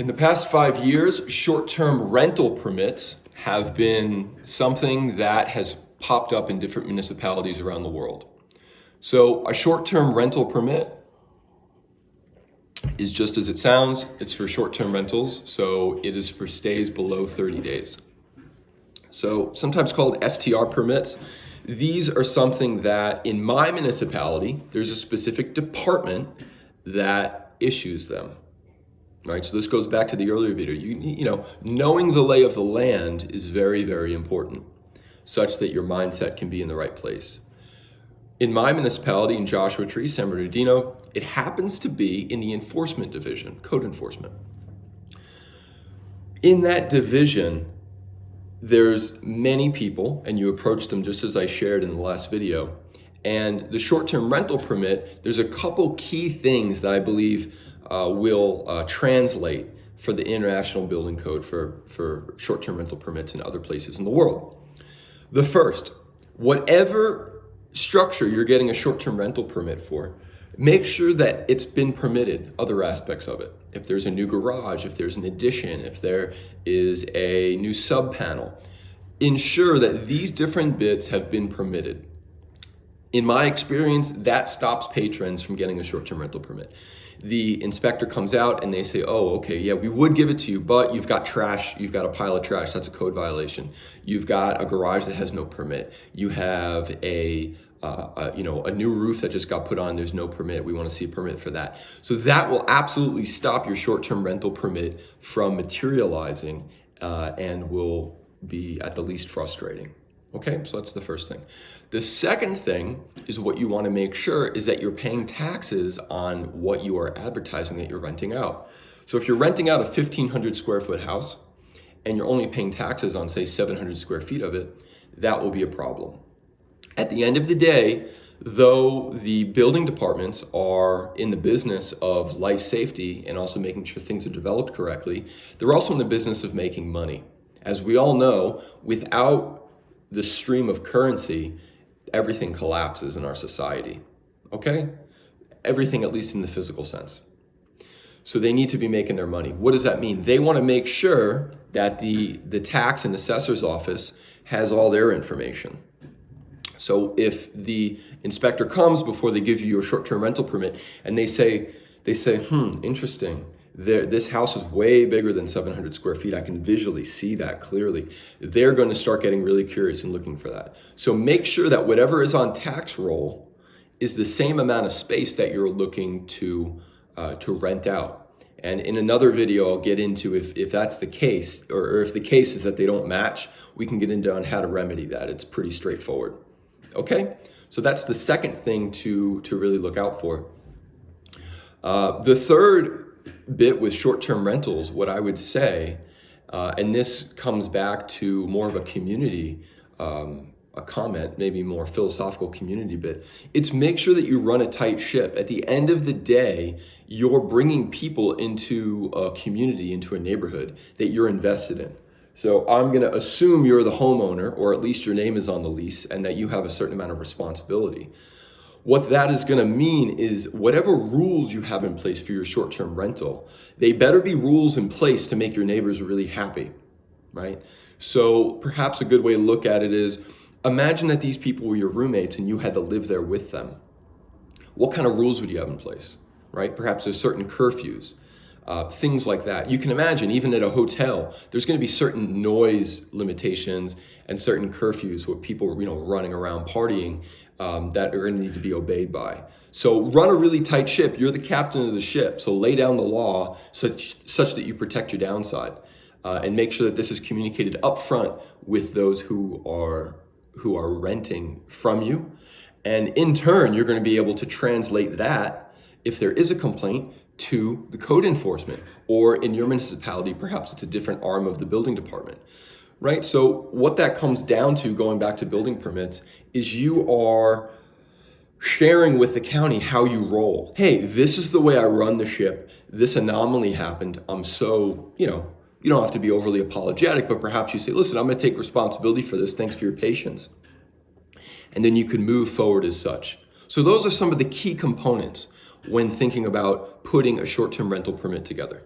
In the past 5 years, short-term rental permits have been something that has popped up in different municipalities around the world. So a short-term rental permit is just as it sounds. It's for short-term rentals, so it is for stays below 30 days. So sometimes called STR permits. These are something that in my municipality, there's a specific department that issues them. Right, so this goes back to the earlier video. You know, knowing the lay of the land is very, very important, such that your mindset can be in the right place. In my municipality, in Joshua Tree, San Bernardino, it happens to be in the enforcement division, code enforcement. In that division, there's many people, and you approach them just as I shared in the last video. And the short-term rental permit, there's a couple key things that I believe will translate for the International Building Code for short-term rental permits in other places in the world. The first, whatever structure you're getting a short-term rental permit for, make sure that it's been permitted, other aspects of it. If there's a new garage, if there's an addition, if there is a new sub-panel, ensure that these different bits have been permitted. In my experience, that stops patrons from getting a short-term rental permit. The inspector comes out and they say, oh, okay, yeah, we would give it to you, but you've got trash, you've got a pile of trash, that's a code violation. You've got a garage that has no permit. You have a new roof that just got put on, there's no permit, we want to see a permit for that. So that will absolutely stop your short-term rental permit from materializing and will be at the least frustrating. Okay, so that's the first thing. The second thing is what you want to make sure is that you're paying taxes on what you are advertising that you're renting out. So if you're renting out a 1,500 square foot house and you're only paying taxes on, say, 700 square feet of it, that will be a problem. At the end of the day, though the building departments are in the business of life safety and also making sure things are developed correctly, they're also in the business of making money. As we all know, without the stream of currency, everything collapses in our society, okay? Everything, at least in the physical sense. So they need to be making their money. What does that mean? They want to make sure that the tax and assessor's office has all their information. So if the inspector comes before they give you your short-term rental permit and they say, interesting. This house is way bigger than 700 square feet. I can visually see that clearly. They're going to start getting really curious and looking for that. So make sure that whatever is on tax roll is the same amount of space that you're looking to rent out. And in another video, I'll get into if that's the case, or if the case is that they don't match, we can get into on how to remedy that. It's pretty straightforward. Okay? So that's the second thing to really look out for. The third bit with short-term rentals, what I would say, and this comes back to more of a community, a comment, maybe more philosophical community bit, it's make sure that you run a tight ship. At the end of the day, you're bringing people into a community, into a neighborhood that you're invested in. So I'm going to assume you're the homeowner, or at least your name is on the lease, and that you have a certain amount of responsibility. What that is going to mean is whatever rules you have in place for your short-term rental, they better be rules in place to make your neighbors really happy, right? So perhaps a good way to look at it is, imagine that these people were your roommates and you had to live there with them. What kind of rules would you have in place, right? Perhaps there's certain curfews, things like that. You can imagine even at a hotel, there's going to be certain noise limitations and certain curfews with people, running around partying, that are going to need to be obeyed by. So run a really tight ship. You're the captain of the ship. So lay down the law such that you protect your downside, and make sure that this is communicated up front with those who are renting from you. And in turn, you're going to be able to translate that, if there is a complaint, to the code enforcement, or in your municipality, perhaps it's a different arm of the building department. Right? So what that comes down to, going back to building permits, is you are sharing with the county how you roll. Hey, this is the way I run the ship. This anomaly happened. I'm so, you don't have to be overly apologetic, but perhaps you say, listen, I'm going to take responsibility for this. Thanks for your patience. And then you can move forward as such. So those are some of the key components when thinking about putting a short-term rental permit together.